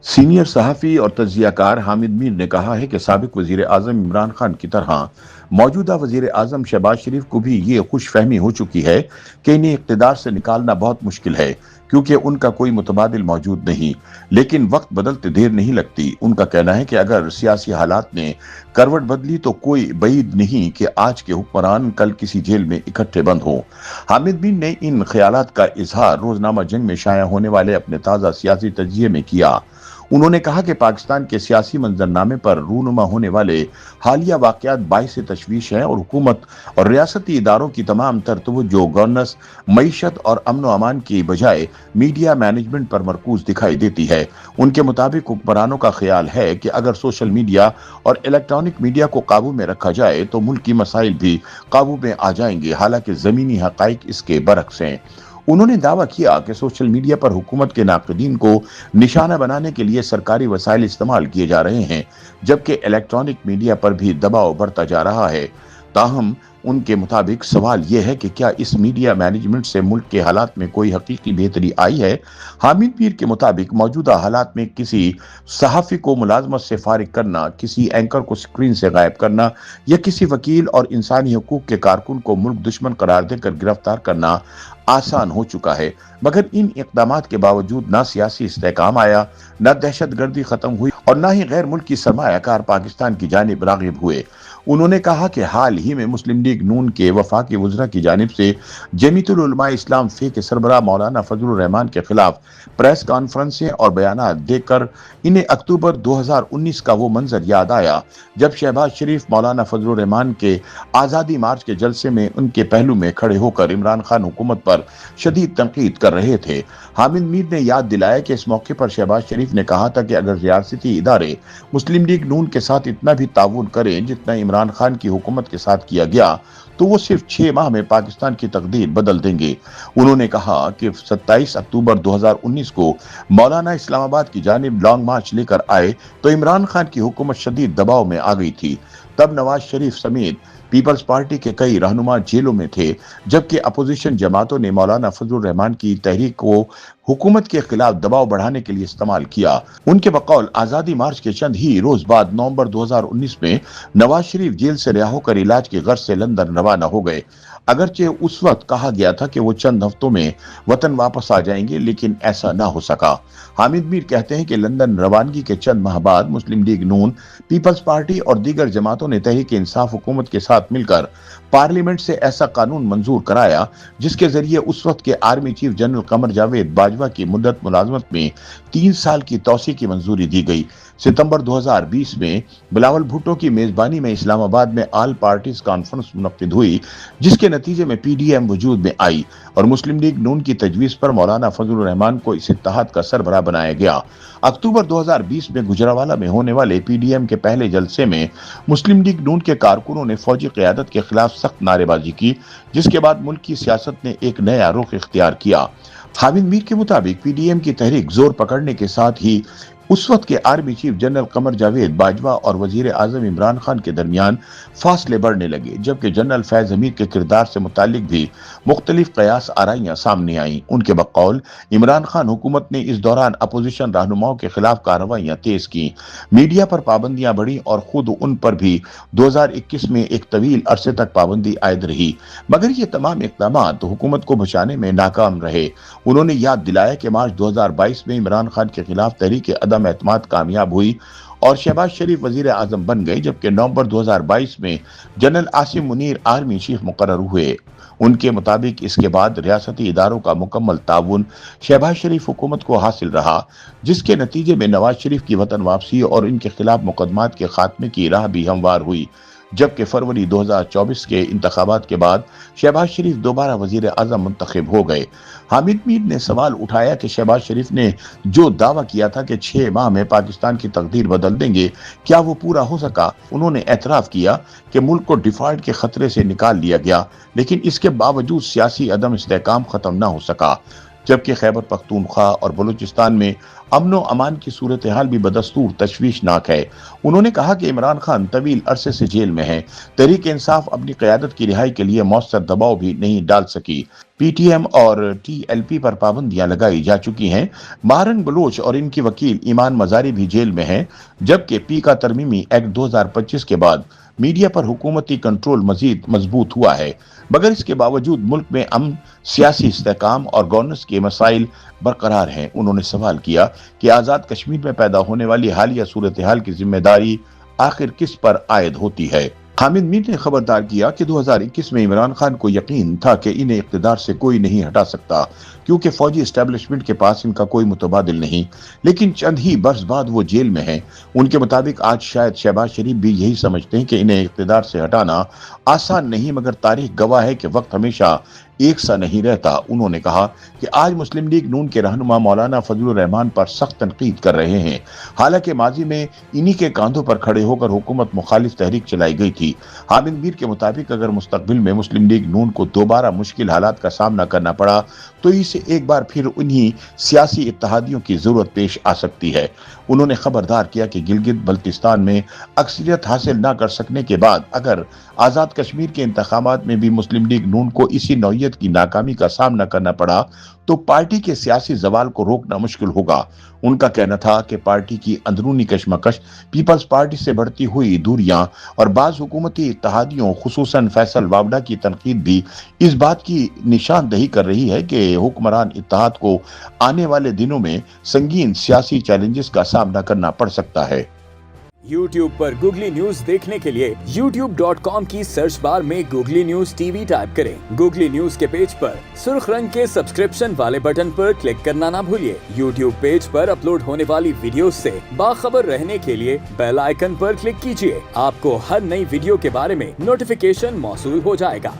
Senior صحافی اور تجزیہ کار حامد میر نے کہا ہے کہ سابق وزیر اعظم عمران خان کی طرح موجودہ وزیر اعظم شہباز شریف کو بھی یہ خوش فہمی ہو چکی ہے کہ انہیں اقتدار سے نکالنا بہت مشکل ہے کیونکہ ان کا کوئی متبادل موجود نہیں، لیکن وقت بدلتے دیر نہیں لگتی۔ ان کا کہنا ہے کہ اگر سیاسی حالات نے کروٹ بدلی تو کوئی بعید نہیں کہ آج کے حکمران کل کسی جیل میں اکٹھے بند ہوں۔ حامد میر نے ان خیالات کا اظہار روزنامہ جنگ میں شائع ہونے والے اپنے تازہ سیاسی تجزیے میں کیا۔ انہوں نے کہا کہ پاکستان کے سیاسی منظرنامے پر رونما ہونے والے حالیہ واقعات باعث تشویش ہیں اور حکومت اور ریاستی اداروں کی تمام تر توجہ گورننس، معیشت اور امن و امان کی بجائے میڈیا مینجمنٹ پر مرکوز دکھائی دیتی ہے۔ ان کے مطابق حکمرانوں کا خیال ہے کہ اگر سوشل میڈیا اور الیکٹرانک میڈیا کو قابو میں رکھا جائے تو ملکی مسائل بھی قابو میں آ جائیں گے، حالانکہ زمینی حقائق اس کے برعکس ہیں۔ انہوں نے دعویٰ کیا کہ سوشل میڈیا پر حکومت کے ناقدین کو نشانہ بنانے کے لیے سرکاری وسائل استعمال کیے جا رہے ہیں، جبکہ الیکٹرانک میڈیا پر بھی دباؤ بڑھتا جا رہا ہے۔ تاہم ان کے مطابق سوال یہ ہے کہ کیا اس میڈیا مینجمنٹ سے ملک کے حالات میں کوئی حقیقی بہتری آئی ہے؟ حامد میر کے مطابق موجودہ حالات میں کسی صحافی کو ملازمت سے فارغ کرنا، کسی اینکر کو سکرین سے غائب کرنا یا کسی وکیل اور انسانی حقوق کے کارکن کو ملک دشمن قرار دے کر گرفتار کرنا آسان ہو چکا ہے، مگر ان اقدامات کے باوجود نہ سیاسی استحکام آیا، نہ دہشت گردی ختم ہوئی اور نہ ہی غیر ملکی سرمایہ کار پاکستان کی جانب راغب ہوئے۔ انہوں نے کہا کہ حال ہی میں مسلم لیگ نون کے وفاقی وزراء کی جانب سے جمیعت العلماء اسلام فی کے سربراہ مولانا فضل الرحمان کے خلاف پریس کانفرنسیں اور بیانات دے کر انہیں اکتوبر 2019 کا وہ منظر یاد آیا جب شہباز شریف مولانا فضل الرحمان کے آزادی مارچ کے جلسے میں ان کے پہلو میں کھڑے ہو کر عمران خان حکومت پر شدید تنقید کر رہے تھے۔ حامد میر نے یاد دلایا کہ اس موقع پر شہباز شریف نے کہا تھا کہ اگر ریاستی ادارے مسلم لیگ نون کے ساتھ اتنا بھی تعاون کریں جتنا عمران خان کی حکومت کے ساتھ کیا گیا تو وہ صرف 6 ماہ میں پاکستان کی تقدیر بدل دیں گے۔ انہوں نے کہا کہ 27 اکتوبر 2019 کو مولانا اسلام آباد کی جانب لانگ مارچ لے کر آئے تو عمران خان کی حکومت شدید دباؤ میں آ گئی تھی۔ تب نواز شریف سمیت پیپلز پارٹی کے کئی رہنما جیلوں میں تھے، جبکہ اپوزیشن جماعتوں نے مولانا فضل الرحمان کی تحریک کو حکومت کے خلاف دباؤ بڑھانے کے لیے استعمال کیا۔ ان کے بقول آزادی مارچ کے چند ہی روز بعد نومبر 2019 میں نواز شریف جیل سے رہا ہو کر علاج کی غرض سے لندن روانہ ہو گئے۔ اگرچہ اس وقت کہا گیا تھا کہ وہ چند ہفتوں میں وطن واپس آ جائیں گے، لیکن ایسا نہ ہو سکا۔ حامد میر کہتے ہیں کہ لندن روانگی کے چند ماہ بعد مسلم لیگ نون، پیپلز پارٹی اور دیگر جماعتوں نے تحریک انصاف حکومت کے ساتھ مل کر پارلیمنٹ سے ایسا قانون منظور کرایا جس کے ذریعے اس وقت کے army chief general Qamar Javed Bajwa کی مدت ملازمت میں 3 سال کی توسیع کی منظوری دی گئی۔ ستمبر 2020 میں بلاول بھٹو کی میزبانی میں اسلام آباد میں آل پارٹیز کانفرنس منعقد ہوئی، جس کے نتیجے میں پی ڈی ایم وجود میں آئی اور مسلم لیگ نون کی تجویز پر مولانا فضل الرحمان کو اس اتحاد کا سربراہ بنایا گیا۔ اکتوبر 2020 میں گجرانوالہ میں ہونے والے پی ڈی ایم کے پہلے جلسے میں مسلم لیگ نون کے کارکنوں نے فوجی قیادت کے خلاف سخت نعرے بازی کی، جس کے بعد ملک کی سیاست نے ایک نیا رخ اختیار کیا۔ حامد میر کے مطابق پی ڈی ایم کی تحریک زور پکڑنے کے ساتھ ہی اس وقت کے army chief general Qamar Javed Bajwa اور وزیر اعظم عمران خان کے درمیان فاصلے بڑھنے لگے، جبکہ جنرل فیض حمید کے کردار سے متعلق بھی مختلف قیاس آرائیاں سامنے آئیں۔ ان کے بقول عمران خان حکومت نے اس دوران اپوزیشن رہنماؤں کے خلاف کارروائیاں تیز کیں، میڈیا پر پابندیاں بڑھیں اور خود ان پر بھی 2021 میں ایک طویل عرصے تک پابندی عائد رہی، مگر یہ تمام اقدامات حکومت کو بچانے میں ناکام رہے۔ انہوں نے یاد دلایا کہ مارچ 2022 میں عمران خان کے خلاف تحریک عدم اعتماد کامیاب ہوئی اور شہباز شریف وزیر اعظم بن گئے، جبکہ نومبر 2022 میں general Asim Munir army chief مقرر ہوئے۔ ان کے مطابق اس کے بعد ریاستی اداروں کا مکمل تعاون شہباز شریف حکومت کو حاصل رہا، جس کے نتیجے میں نواز شریف کی وطن واپسی اور ان کے خلاف مقدمات کے خاتمے کی راہ بھی ہموار ہوئی، جبکہ فروری 2024 کے انتخابات کے بعد شہباز شریف دوبارہ وزیر اعظم منتخب ہو گئے۔ حامد میر نے سوال اٹھایا کہ شہباز شریف نے جو دعویٰ کیا تھا کہ 6 ماہ میں پاکستان کی تقدیر بدل دیں گے، کیا وہ پورا ہو سکا؟ انہوں نے اعتراف کیا کہ ملک کو ڈیفالٹ کے خطرے سے نکال لیا گیا، لیکن اس کے باوجود سیاسی عدم استحکام ختم نہ ہو سکا، جبکہ خیبر پختونخوا اور بلوچستان میں امن و امان کی صورتحال بھی بدستور تشویشناک ہے۔ انہوں نے کہا کہ عمران خان طویل عرصے سے جیل میں ہیں۔ تحریک انصاف اپنی قیادت کی رہائی کے لیے مؤثر دباؤ بھی نہیں ڈال سکی۔ پی ٹی ایم اور ٹی ایل پی پر پابندیاں لگائی جا چکی ہیں۔ ماہرنگ بلوچ اور ان کی وکیل ایمان مزاری بھی جیل میں ہیں، جبکہ پی کا ترمیمی ایکٹ 2025 کے بعد میڈیا پر حکومتی کنٹرول مزید مضبوط ہوا ہے، مگر اس کے باوجود ملک میں امن، سیاسی استحکام اور گورننس کے مسائل برقرار ہیں۔ انہوں نے سوال کیا کہ آزاد کشمیر میں پیدا ہونے والی حالیہ صورتحال کی ذمہ داری آخر کس پر عائد ہوتی ہے؟ حامد میر نے خبردار کیا کہ 2021 میں عمران خان کو یقین تھا کہ انہیں اقتدار سے کوئی نہیں ہٹا سکتا، کیونکہ فوجی اسٹیبلشمنٹ کے پاس ان کا کوئی متبادل نہیں، لیکن چند ہی برس بعد وہ جیل میں ہیں۔ ان کے مطابق آج شاید شہباز شریف بھی یہی سمجھتے ہیں کہ انہیں اقتدار سے ہٹانا آسان نہیں، مگر تاریخ گواہ ہے کہ وقت ہمیشہ ایک سا نہیں رہتا۔ انہوں نے کہا کہ آج مسلم لیگ نون کے رہنما مولانا فضل الرحمان پر سخت تنقید کر رہے ہیں، حالانکہ ماضی میں انہی کے کاندھوں پر کھڑے ہو کر حکومت مخالف تحریک چلائی گئی تھی۔ حامد میر کے مطابق اگر مستقبل میں مسلم لیگ نون کو دوبارہ مشکل حالات کا سامنا کرنا پڑا تو اسے ایک بار پھر انہی سیاسی اتحادیوں کی ضرورت پیش آ سکتی ہے۔ انہوں نے خبردار کیا کہ گلگت بلتستان میں اکثریت حاصل نہ کر سکنے کے بعد اگر آزاد کشمیر کے انتخابات میں بھی مسلم لیگ نون کو اسی نوعیت کی ناکامی کا سامنا کرنا پڑا تو پارٹی کے سیاسی زوال کو روکنا مشکل ہوگا۔ ان کا کہنا تھا کہ پارٹی کی اندرونی کشمکش، پیپلز پارٹی سے بڑھتی ہوئی دوریاں اور بعض حکومتی اتحادیوں خصوصاً فیصل وابڈا کی تنقید بھی اس بات کی نشاندہی کر رہی ہے کہ حکمران اتحاد کو آنے والے دنوں میں سنگین سیاسی چیلنجز کا سامنا کرنا پڑ سکتا ہے۔ YouTube پر گوگلی نیوز دیکھنے کے لیے youtube.com کی سرچ بار میں googly news T V type کریں۔ گوگلی نیوز کے پیج پر سرخ رنگ کے سبسکرپشن والے بٹن پر کلک کرنا نہ بھولیے۔ YouTube پیج پر اپلوڈ ہونے والی ویڈیوز سے باخبر رہنے کے لیے بیل آئیکن پر کلک کیجیے۔ آپ کو ہر نئی ویڈیو کے بارے میں نوٹیفیکیشن موصول ہو جائے گا۔